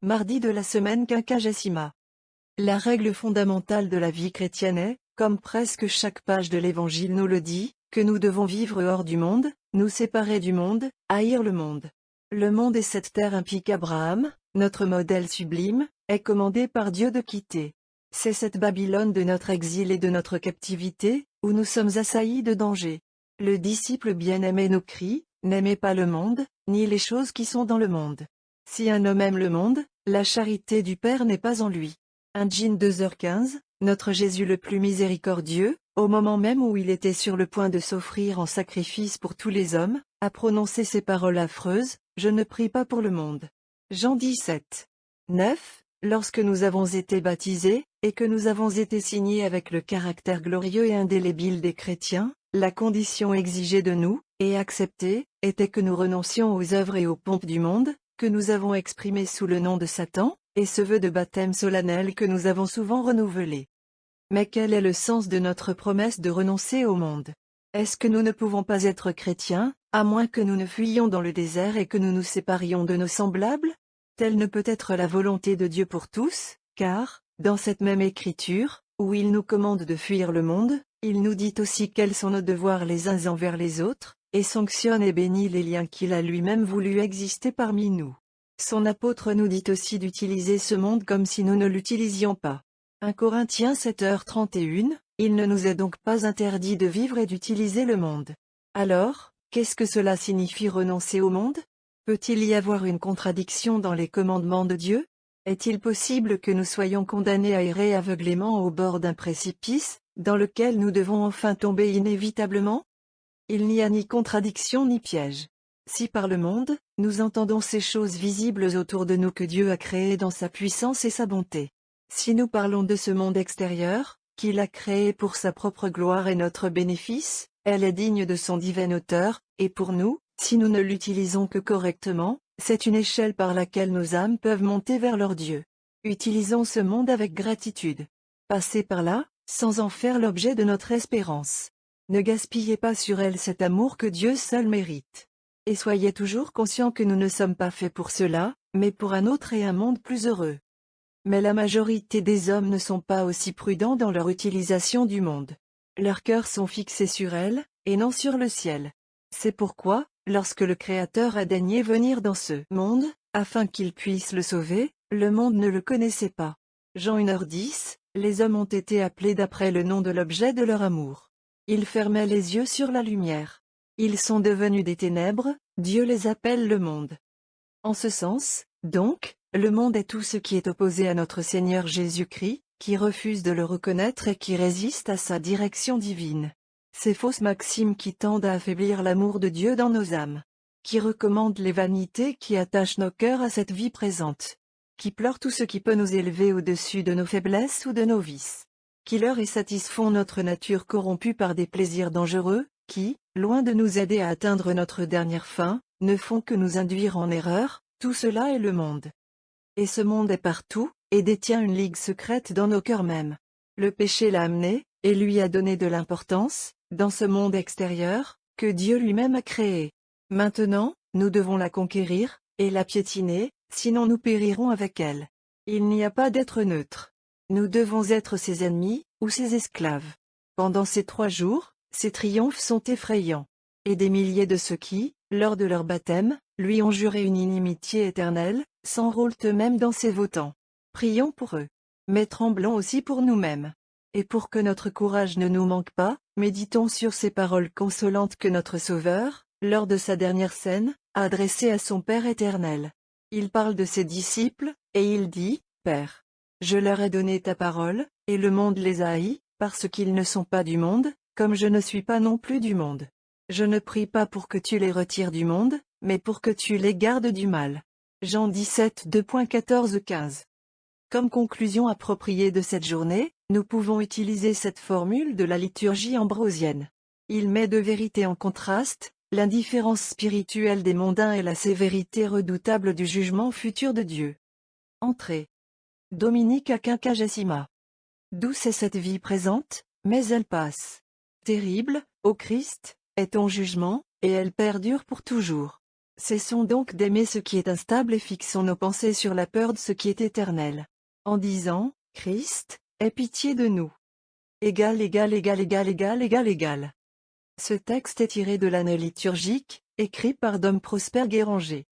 Mardi de la semaine quinquagésima. La règle fondamentale de la vie chrétienne est, comme presque chaque page de l'Évangile nous le dit, que nous devons vivre hors du monde, nous séparer du monde, haïr le monde. Le monde et cette terre impliquent Abraham, notre modèle sublime, est commandé par Dieu de quitter. C'est cette Babylone de notre exil et de notre captivité, où nous sommes assaillis de danger. Le disciple bien-aimé nous crie, « N'aimez pas le monde, ni les choses qui sont dans le monde. Si un homme aime le monde, la charité du Père n'est pas en lui. » 1 Jean 2h15, notre Jésus le plus miséricordieux, au moment même où il était sur le point de s'offrir en sacrifice pour tous les hommes, a prononcé ces paroles affreuses, « Je ne prie pas pour le monde. » Jean 17. 9. Lorsque nous avons été baptisés, et que nous avons été signés avec le caractère glorieux et indélébile des chrétiens, la condition exigée de nous, et acceptée, était que nous renoncions aux œuvres et aux pompes du monde, que nous avons exprimées sous le nom de Satan, et ce vœu de baptême solennel que nous avons souvent renouvelé. Mais quel est le sens de notre promesse de renoncer au monde? Est-ce que nous ne pouvons pas être chrétiens, à moins que nous ne fuyions dans le désert et que nous nous séparions de nos semblables? Telle ne peut être la volonté de Dieu pour tous, car, dans cette même écriture, où il nous commande de fuir le monde, il nous dit aussi quels sont nos devoirs les uns envers les autres, et sanctionne et bénit les liens qu'il a lui-même voulu exister parmi nous. Son apôtre nous dit aussi d'utiliser ce monde comme si nous ne l'utilisions pas. 1 Corinthiens 7h31, il ne nous est donc pas interdit de vivre et d'utiliser le monde. Alors, qu'est-ce que cela signifie renoncer au monde? Peut-il y avoir une contradiction dans les commandements de Dieu? Est-il possible que nous soyons condamnés à errer aveuglément au bord d'un précipice, dans lequel nous devons enfin tomber inévitablement? Il n'y a ni contradiction ni piège. Si par le monde, nous entendons ces choses visibles autour de nous que Dieu a créées dans sa puissance et sa bonté. Si nous parlons de ce monde extérieur, qu'il a créé pour sa propre gloire et notre bénéfice, elle est digne de son divin auteur, et pour nous, si nous ne l'utilisons que correctement, c'est une échelle par laquelle nos âmes peuvent monter vers leur Dieu. Utilisons ce monde avec gratitude. Passez par là, sans en faire l'objet de notre espérance. Ne gaspillez pas sur elle cet amour que Dieu seul mérite. Et soyez toujours conscients que nous ne sommes pas faits pour cela, mais pour un autre et un monde plus heureux. Mais la majorité des hommes ne sont pas aussi prudents dans leur utilisation du monde. Leurs cœurs sont fixés sur elle, et non sur le ciel. C'est pourquoi, lorsque le Créateur a daigné venir dans ce monde, afin qu'il puisse le sauver, le monde ne le connaissait pas. Jean 1h10, les hommes ont été appelés d'après le nom de l'objet de leur amour. Ils fermaient les yeux sur la lumière. Ils sont devenus des ténèbres, Dieu les appelle le monde. En ce sens, donc, le monde est tout ce qui est opposé à notre Seigneur Jésus-Christ, qui refuse de le reconnaître et qui résiste à sa direction divine. Ces fausses maximes qui tendent à affaiblir l'amour de Dieu dans nos âmes. Qui recommandent les vanités qui attachent nos cœurs à cette vie présente. Qui pleurent tout ce qui peut nous élever au-dessus de nos faiblesses ou de nos vices. Qui leurrent et satisfont notre nature corrompue par des plaisirs dangereux, qui, loin de nous aider à atteindre notre dernière fin, ne font que nous induire en erreur, tout cela est le monde. Et ce monde est partout, et détient une ligue secrète dans nos cœurs mêmes. Le péché l'a amené, et lui a donné de l'importance, dans ce monde extérieur, que Dieu lui-même a créé. Maintenant, nous devons la conquérir, et la piétiner, sinon nous périrons avec elle. Il n'y a pas d'être neutre. Nous devons être ses ennemis, ou ses esclaves. Pendant ces 3 jours, ses triomphes sont effrayants. Et des milliers de ceux qui, lors de leur baptême, lui ont juré une inimitié éternelle, s'enrôlent eux-mêmes dans ses votants. Prions pour eux. Mais tremblons aussi pour nous-mêmes. Et pour que notre courage ne nous manque pas, méditons sur ces paroles consolantes que notre Sauveur, lors de sa dernière scène, a adressées à son Père éternel. Il parle de ses disciples, et il dit, « Père, je leur ai donné ta parole, et le monde les a haïs, parce qu'ils ne sont pas du monde, comme je ne suis pas non plus du monde. Je ne prie pas pour que tu les retires du monde, mais pour que tu les gardes du mal. » Jean 17 2.14-15. Comme conclusion appropriée de cette journée, nous pouvons utiliser cette formule de la liturgie ambrosienne. Il met de vérité en contraste, l'indifférence spirituelle des mondains et la sévérité redoutable du jugement futur de Dieu. Entrée. Dominique à quinquagésima. Douce est cette vie présente, mais elle passe. Terrible, ô Christ, est ton jugement, et elle perdure pour toujours. Cessons donc d'aimer ce qui est instable et fixons nos pensées sur la peur de ce qui est éternel. En disant, Christ, aie pitié de nous. Égal, égal, égal, égal, égal, égal, égal. Ce texte est tiré de l'année liturgique, écrit par Dom Prosper Guéranger.